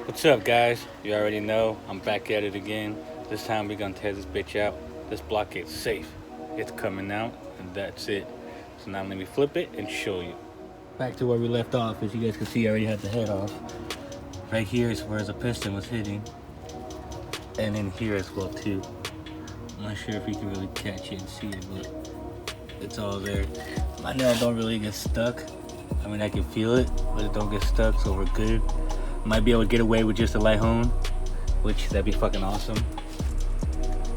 What's up, guys? You already know I'm back at it again. This time we're gonna tear this bitch out. This block is safe. It's coming out, and that's it. So now let me flip it and show you. Back to where we left off. As you guys can see, I already had the head off. Right here is where the piston was hitting, and in here as well too. I'm not sure if you can really catch it and see it, but it's all there. My nail don't really get stuck. I mean, I can feel it, but it don't get stuck, so we're good. Might be able to get away with just a light hone, which that'd be fucking awesome.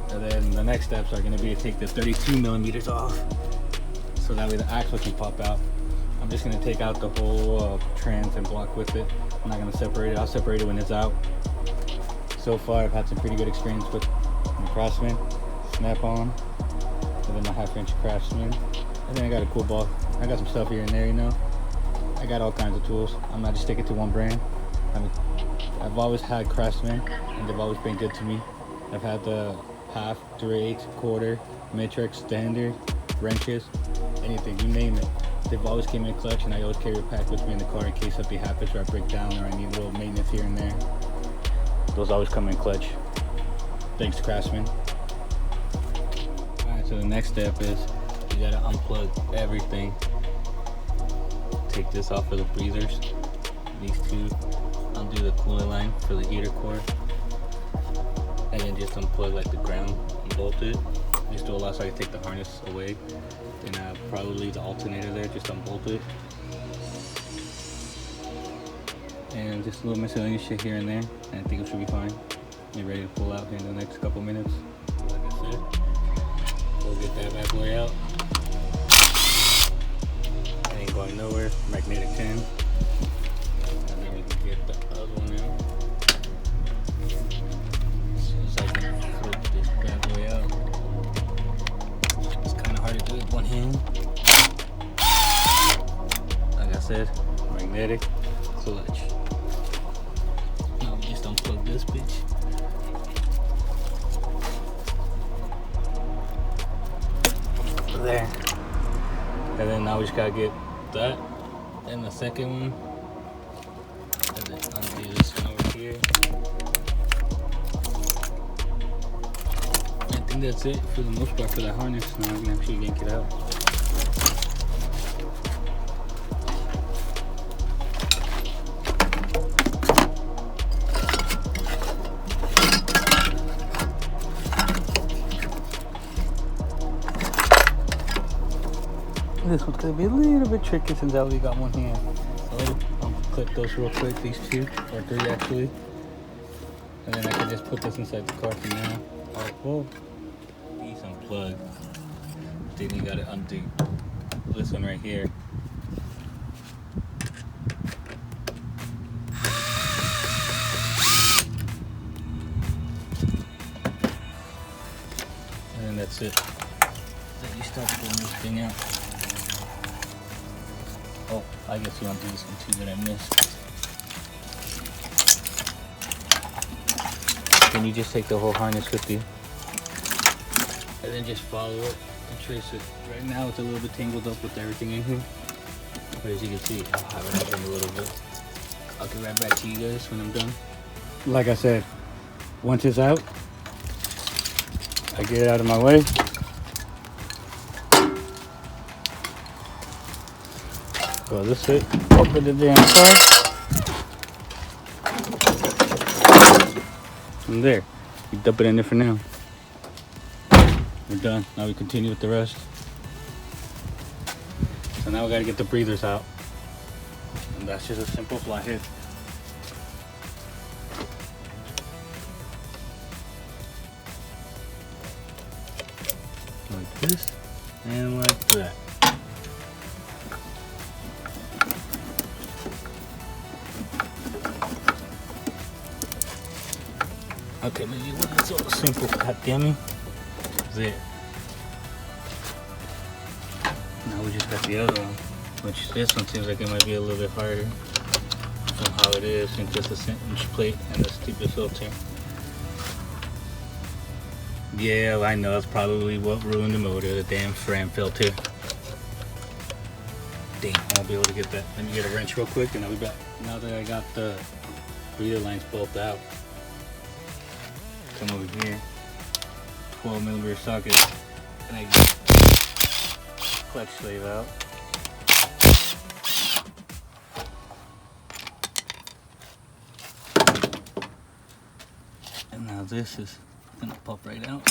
And then the next steps are gonna be to take the 32 millimeters off, so that way the axle can pop out. I'm just gonna take out the whole trans and block with it. I'm not gonna separate it. I'll separate it when it's out. So far, I've had some pretty good experience with the Craftsman, Snap-on, and then my 1/2 inch Craftsman. And then I got a cool ball. I got some stuff here and there, you know. I got all kinds of tools. I'm not just sticking to one brand. I've always had Craftsman, and they've always been good to me. I've had the 1/2, 3/8, quarter, matrix, standard, wrenches, anything, you name it. They've always came in clutch, and I always carry a pack with me in the car in case something happens or I break down or I need a little maintenance here and there. Those always come in clutch. Thanks, Craftsman. Alright, so the next step is you gotta unplug everything. Take this off of the breathers. These two. Undo the coolant line for the heater core. And then just unplug like the ground and bolt it. Just to allow so I can take the harness away. And probably the alternator there, just unbolt it. And just a little miscellaneous shit here and there. And I think it should be fine. Get ready to pull out here in the next couple minutes. Like I said, we'll get that bad boy out. It ain't going nowhere. Magnetic 10. And then we can get the other one out. As soon as I can flip this bad boy out. It's kind of hard to do with one hand. Like I said, magnetic clutch. Now we just unplug this bitch. There. And then now we just gotta get that and the second one. And then undo this one over here. I think that's it for the most part for that harness. Now I can actually yank it out. This one's gonna be a little bit tricky since I only got one hand. So I'll clip those real quick, these two, or three actually. And then I can just put this inside the car for now. Alright, well, these unplug. Then you gotta undo this one right here. And then that's it. Then you start pulling this thing out. Oh, I guess you undo this one too that I missed. Then you just take the whole harness with you. And then just follow it and trace it. Right now it's a little bit tangled up with everything in here. But as you can see, I'll have it open a little bit. I'll get right back to you guys when I'm done. Like I said, once it's out, I get it out of my way. Go this way, open the damn car. And there, you dump it in there for now. We're done. Now we continue with the rest. So now we gotta get the breathers out. And that's just a simple flathead. Like this, and like that. Okay, maybe it wasn't so simple, goddammit. There. Now we just got the other one, which this one seems like it might be a little bit harder from how it is, and just a inch plate and the stupid filter. Yeah, I know that's probably what ruined the motor, the damn Fram filter. Damn, I won't be able to get that. Let me get a wrench real quick and I'll be back. Now that I got the breather line's both out. Come over here, 12mm socket, and I get clutch sleeve out. And now this is gonna pop right out.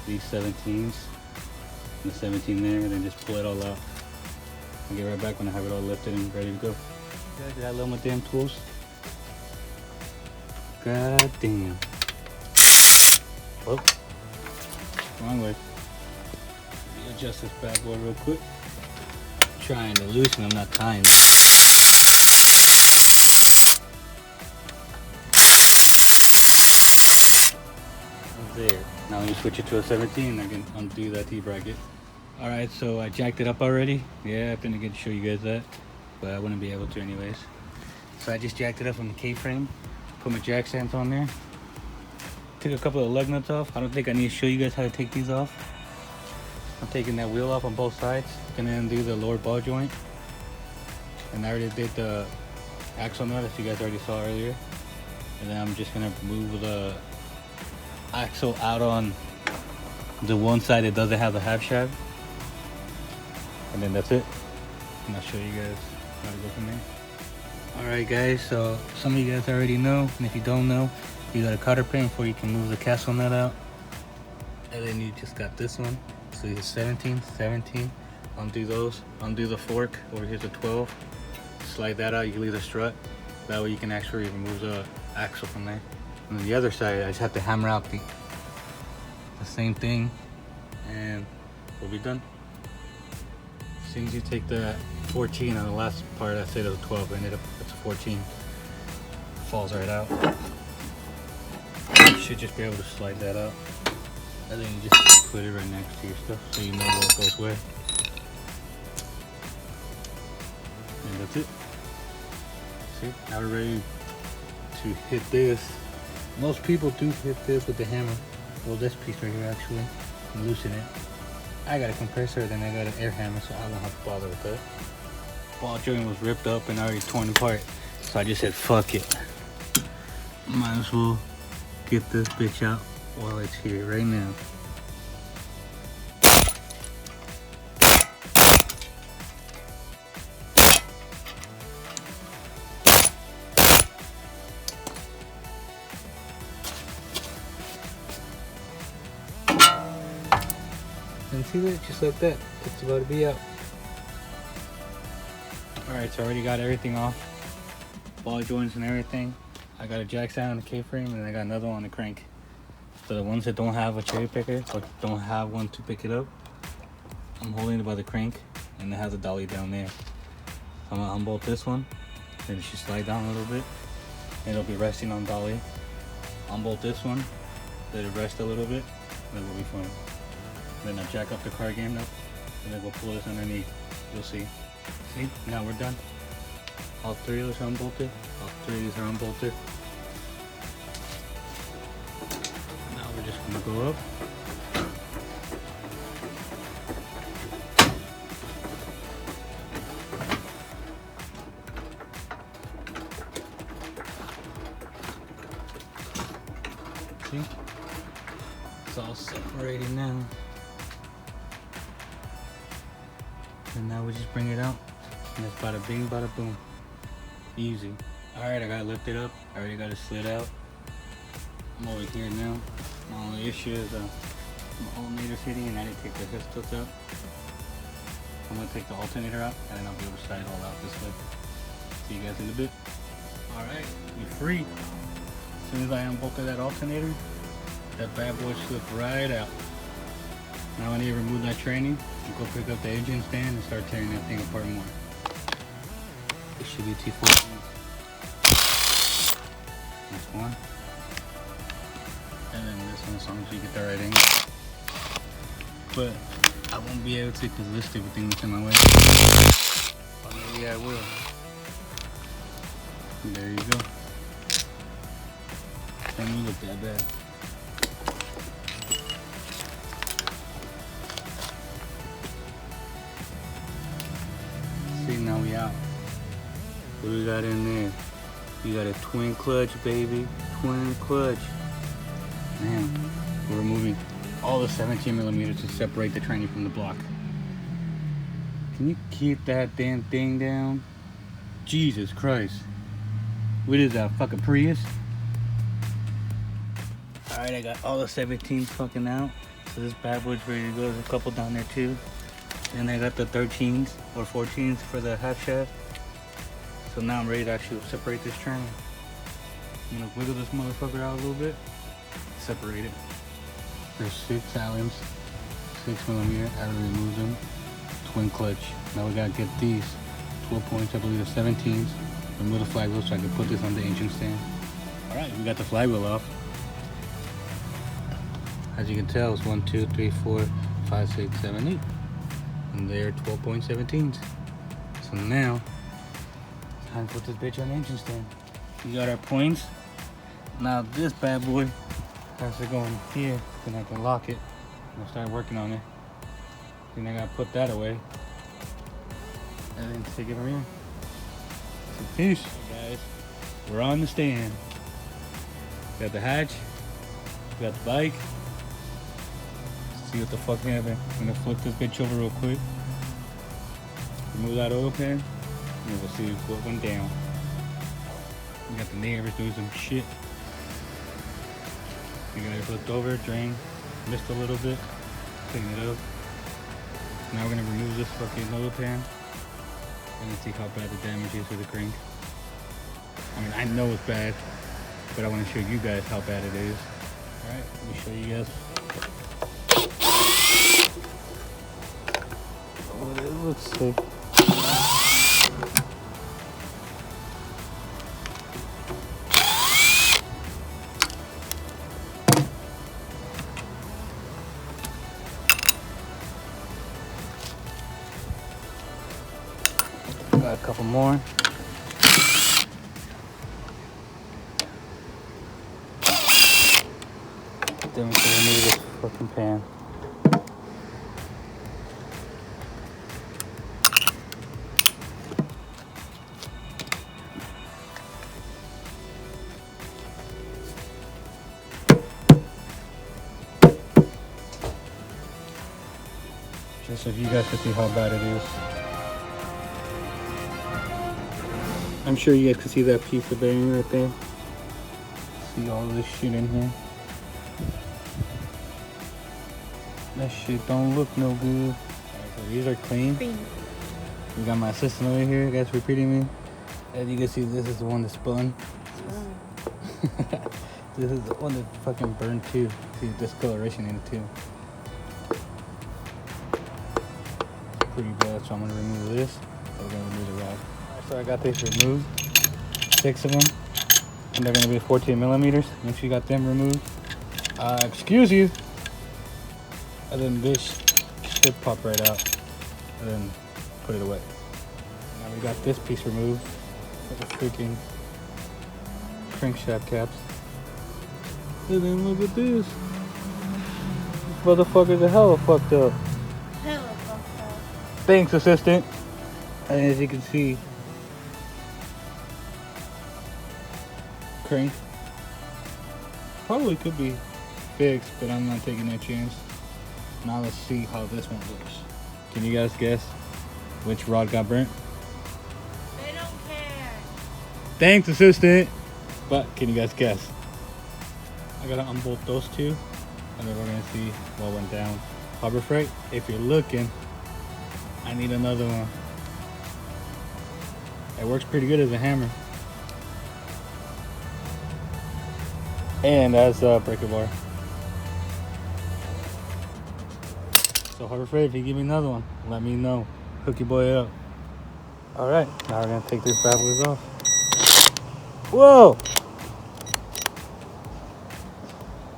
These 17s and the 17 there, and then just pull it all out. I'll get right back when I have it all lifted and ready to go. Guys, did I love my damn tools? God damn. Oh, wrong way. Let me adjust this bad boy real quick. Trying to loosen, I'm not tying. There. Now let me switch it to a 17. I can undo that T-bracket. Alright, so I jacked it up already. Yeah, I didn't get to show you guys that, but I wouldn't be able to anyways. So I just jacked it up from the K-frame, put my jack stands on there, took a couple of lug nuts off. I don't think I need to show you guys how to take these off. I'm taking that wheel off on both sides, gonna undo the lower ball joint, and I already did the axle nut, as you guys already saw earlier. And then I'm just gonna move the axle out on the one side that doesn't have the half shaft, and then that's it. And I'll show you guys how to go from there. Alright guys, so some of you guys already know, and if you don't know, you got a cotter pin before you can move the castle nut out, and then you just got this one. So these are 17, undo those, undo the fork. Over here's a 12, slide that out, you leave the strut, that way you can actually remove the axle from there. On the other side, I just have to hammer out the same thing, and we'll be done. As soon as you take the 14 on the last part, I said it was 12, ended up it's a 14. Falls right out. You should just be able to slide that out. And then you just put it right next to your stuff so you know where it goes where. And that's it. See, now we're ready to hit this. Most people do hit this with the hammer. Well, this piece right here actually, and loosen it. I got a compressor, then I got an air hammer, so I don't have to bother with that. Ball joint was ripped up and already torn apart, so I just said fuck it. Might as well get this bitch out while it's here right now. And see that, just like that, it's about to be out. Alright, so I already got everything off, ball joints and everything. I got a jack stand on the K-frame, and I got another one on the crank. So the ones that don't have a cherry picker or don't have one to pick it up, I'm holding it by the crank, and it has a dolly down there. I'm gonna unbolt this one, then it should slide down a little bit, and it'll be resting on dolly. Unbolt this one, let it rest a little bit, and then we'll be fine. Then I'll jack up the car again up, and then we'll pull this underneath. You'll see. See, now we're done. All three of those are unbolted. All three of these are unbolted. I'm gonna go up. See? It's all separated now. And now we just bring it out. And it's bada bing, bada boom. Easy. Alright, I got it lifted up. I already got it slid out. I'm over here now. My only issue is my alternator's hitting and I didn't take the head stuff out. I'm gonna take the alternator out and then I'll be able to slide it all out this way. See you guys in a bit. Alright, you're free. As soon as I unbolted that alternator, that bad boy slipped right out. Now I need to remove that training and go pick up the engine stand and start tearing that thing apart more. It should be T14. This one. And then this one, as long as you get the right angle. But I won't be able to because this stupid thing is in my way. Or maybe I will. There you go. Doesn't look that bad. See, now we out. What do we got in there? You got a twin clutch, baby. Twin clutch. Man, we're removing all the 17 millimeters to separate the training from the block. Can you keep that damn thing down? Jesus Christ. What is that, fucking Prius? Alright, I got all the 17s fucking out. So this bad boy's ready to go. There's a couple down there too. And I got the 13s or 14s for the half shaft. So now I'm ready to actually separate this training. I'm gonna wiggle this motherfucker out a little bit. Separate it. There's 6 Allens, 6 millimeter. I already removed them. Twin clutch. Now we gotta get these 12 points. I believe they're 17s. Remove the flywheel so I can put this on the engine stand. Alright, we got the flywheel off. As you can tell, it's 1, 2, 3, 4, 5, 6, 7, 8. And they're 12.17s. So now, it's time to put this bitch on the engine stand. We got our points. Now this bad boy has to go in here, then I can lock it. I'll start working on it. Then I gotta put that away. And then take it from here. So peace. Hey guys, we're on the stand. We got the hatch, we got the bike. See what the fuck happened. I'm gonna flip this bitch over real quick. Remove that oil pan, and we'll see what went down. We got the neighbors doing some shit. We got it flipped over, drain, missed a little bit, clean it up. Now we're gonna remove this fucking oil pan and see how bad the damage is with the crank. I mean, I know it's bad, but I want to show you guys how bad it is. All right, let me show you guys. What it looks like. Got a couple more. Then we can remove this fucking pan. Just so you guys can see how bad it is. I'm sure you guys can see that piece of bearing right there. See all this shit in here. That shit don't look no good. Alright, so these are clean. We got my assistant over here, guys repeating me. As you can see, this is the one that spun. This is the one that fucking burned too. See the discoloration in it too. Pretty bad, so I'm gonna remove this. I'm gonna remove the rod. Alright, so I got these removed. 6 of them. And they're gonna be 14 millimeters. Make sure you got them removed. Excuse you. And then this should pop right out. And then put it away. Now we got this piece removed. For the freaking crankshaft caps. And then look at this. motherfuckers are hella fucked up. Hella fucked up. Thanks, assistant. And as you can see, crank probably could be fixed, but I'm not taking that chance. Now let's see how this one looks. Can you guys guess which rod got burnt? They don't care. Thanks, assistant. But can you guys guess? I gotta unbolt those two, and then we're gonna see what went down. Harbor Freight, if you're looking, I need another one. It works pretty good as a hammer. And as a breaker bar. So Harbor Freight, if you give me another one, let me know. Hook your boy up. Alright, now we're gonna take these bad boys off. Whoa!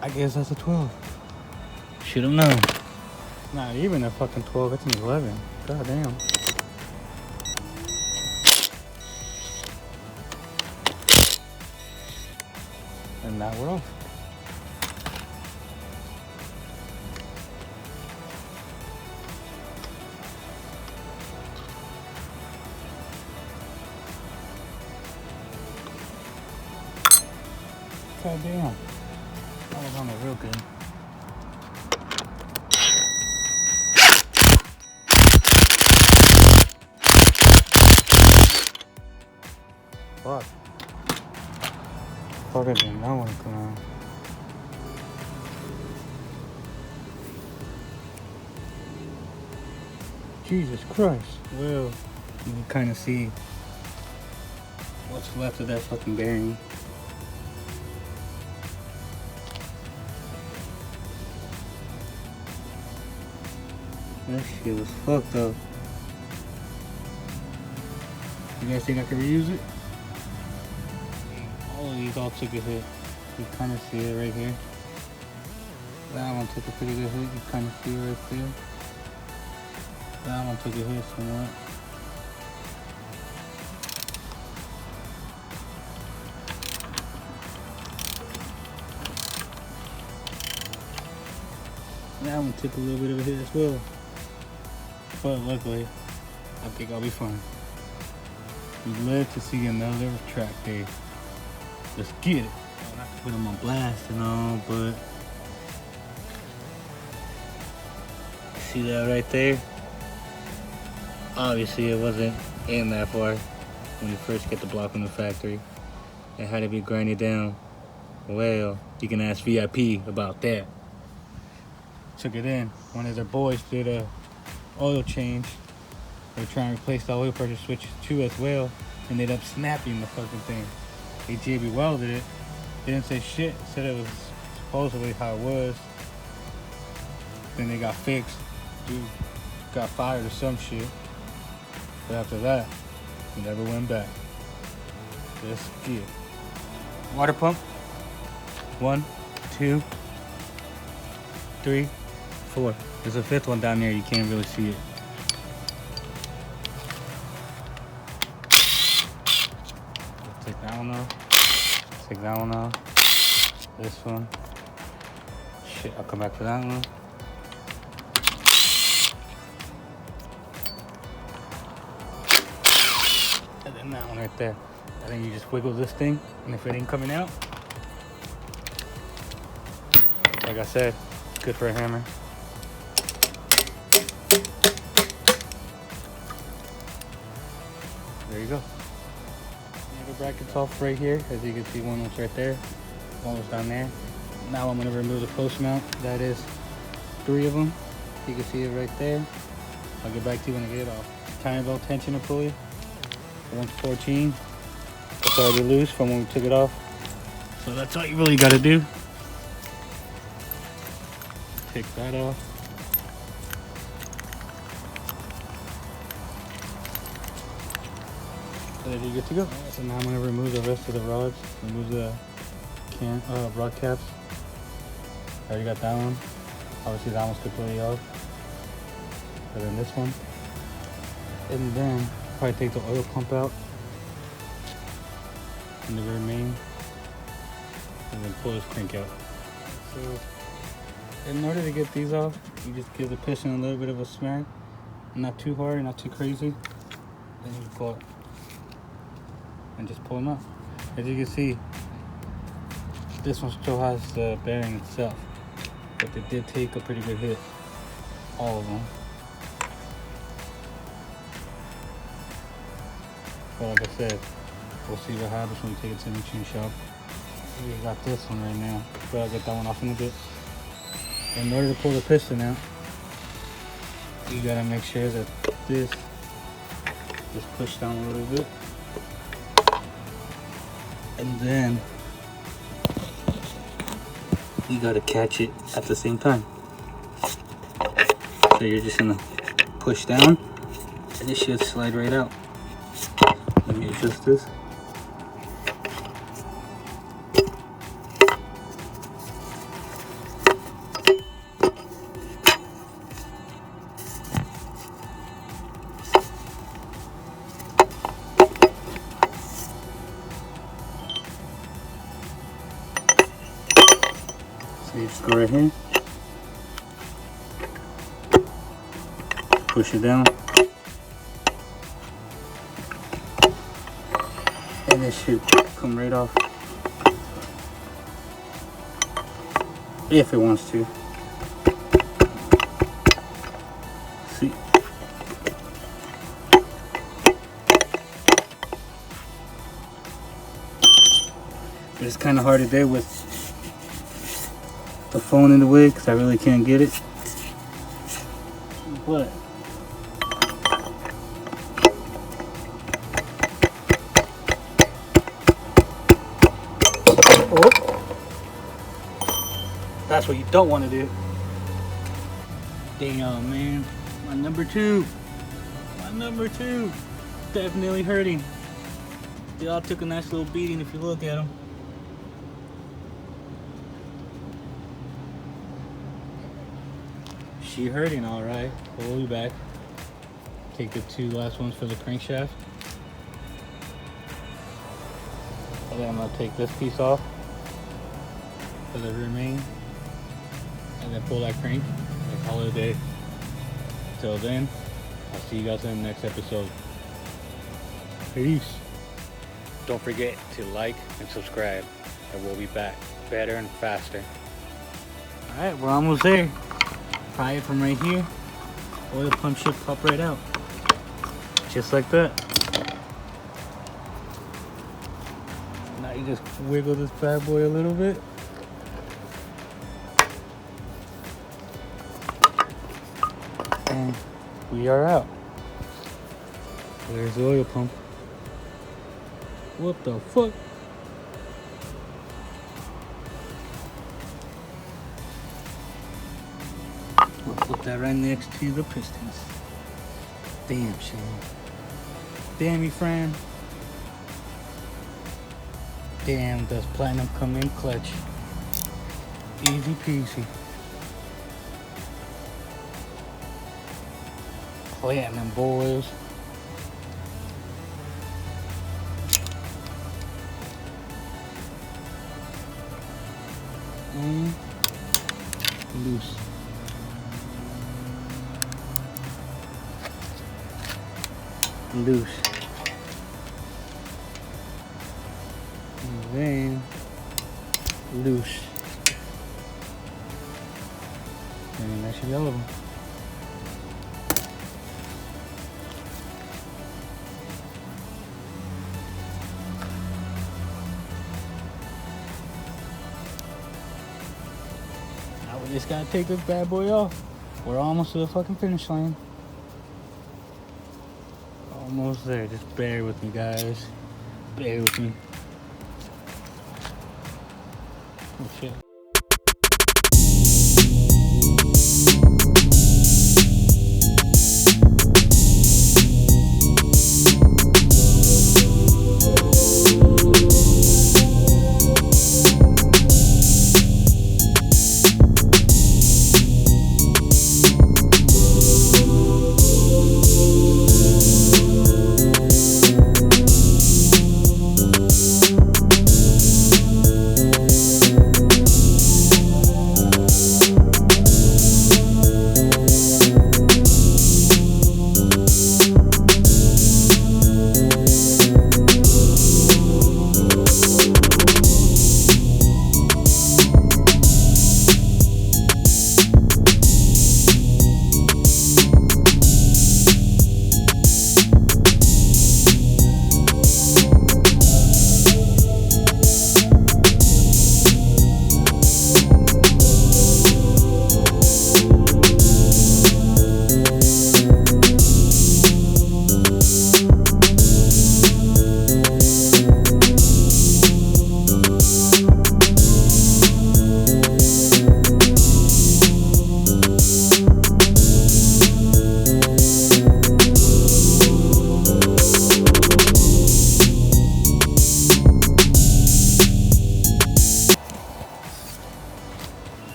I guess that's a 12. Should have known. Not even a fucking 12, it's an 11. God damn. And now we're off. God damn. That was on it real good. Fuck. Fuck, I did not want to come out. Jesus Christ. Well, you can kind of see what's left of that fucking bearing. That shit was fucked up. You guys think I can reuse it? All of these all took a hit. You kind of see it right here. That one took a pretty good hit. You kind of see it right there. That one took a hit somewhat. That one took a little bit of a hit as well. But luckily, I think I'll be fine. We live to see another track day. Let's get it. I have to put them on blast and all, but see that right there? Obviously, it wasn't in that far when you first get the block from the factory. It had to be grinded down. Well, you can ask VIP about that. Took it in. One of their boys did a oil change. They're trying to replace the oil pressure switch too as well, and ended up snapping the fucking thing. They JB welded it. Didn't say shit. Said it was supposedly how it was. Then they got fixed. Dude got fired or some shit. But after that, he never went back. Let's get it. Water pump. 1, 2, 3, 4. There's a fifth one down there. You can't really see it. Take that one off. Take that one off. This one. Shit, I'll come back for that one. And then that one right there. And then you just wiggle this thing, and if it ain't coming out, like I said, it's good for a hammer. There you go. The bracket's off right here. As you can see, one was right there, one was down there. Now I'm going to remove the post mount. That is 3 of them. You can see it right there. I'll get back to you when I get it off. Timing belt tensioner pulley. One's 14. It's already loose from when we took it off. So that's all you really got to do. Take that off. And then you're good to go. So now I'm going to remove the rest of the rods. Remove the rod caps. I already got that one. Obviously that one's completely off. And then this one. And then probably take the oil pump out. And the rear main. And then pull this crank out. So In order to get these off, you just give the piston a little bit of a smack. Not too hard, not too crazy. Then you go up and just pull them out. As you can see, this one still has the bearing itself, but they did take a pretty good hit, all of them. But like I said, we'll see what happens when we take it to the machine shop. We got this one right now, but I'll get that one off in a bit. In order to pull the piston out, you gotta make sure that this is pushed down a little bit, and then you gotta catch it at the same time. So you're just gonna push down, and it should slide right out. Let me adjust this. So you just go right here, push it down, and it should come right off if it wants to. See, but it's kind of hard today with the phone in the way because I really can't get it. But that's what you don't want to do. Damn, man. My number two. Definitely hurting. They all took a nice little beating if you look at them. She hurting all right. We'll be back. Take the two last ones for the crankshaft. And then I'm gonna take this piece off for the remain, and then pull that crank and call it a day. Till then, I'll see you guys in the next episode. Peace. Don't forget to like and subscribe, and we'll be back better and faster. All right, we're almost there. Pry it from right here. Oil pump should pop right out. Just like that. Now you just wiggle this bad boy a little bit. And we are out. There's the oil pump. What the fuck? We'll put that right next to the pistons. Damn, Shane. Damn, you friend. Damn, does platinum come in clutch? Easy peasy. Platinum, boys. And loose. Loose. And then loose. And that should be all of them. Now we just gotta take this bad boy off. We're almost to the fucking finish line. Almost there. Just bear with me, guys. Bear with me. Oh shit.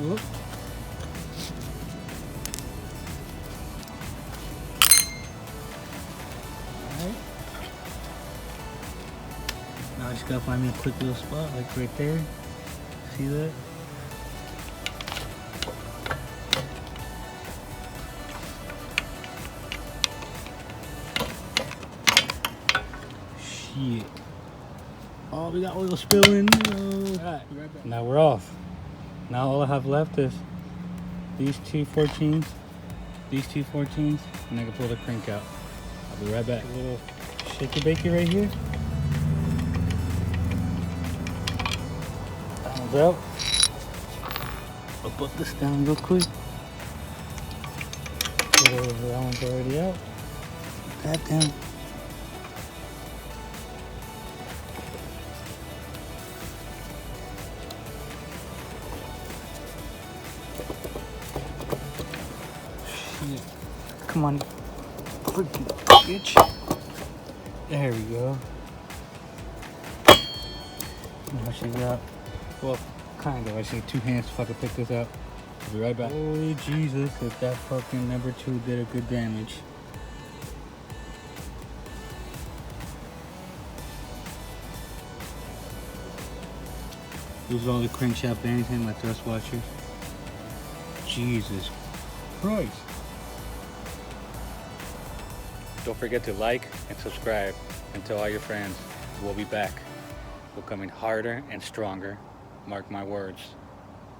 Whoop. Alright. Now I just gotta find me a quick little spot, like right there. See that? Shit. Oh, we got oil spilling. Alright, now we're off. Now all I have left is these two 14s, and I can pull the crank out. I'll be right back. A little shaky bakey right here. That one's out. I'll put this down real quick. That one's already out. Put that down. Shit. Come on. Freaking bitch. There we go. Now she got, well, kind of. I just need 2 hands to fucking pick this up. I'll be right back. Holy Jesus, if that fucking number 2 did a good damage. Those are all the crankshaft bearings in my thrust washers. Jesus Christ. Don't forget to like and subscribe and tell all your friends. We'll be back. We're coming harder and stronger. Mark my words.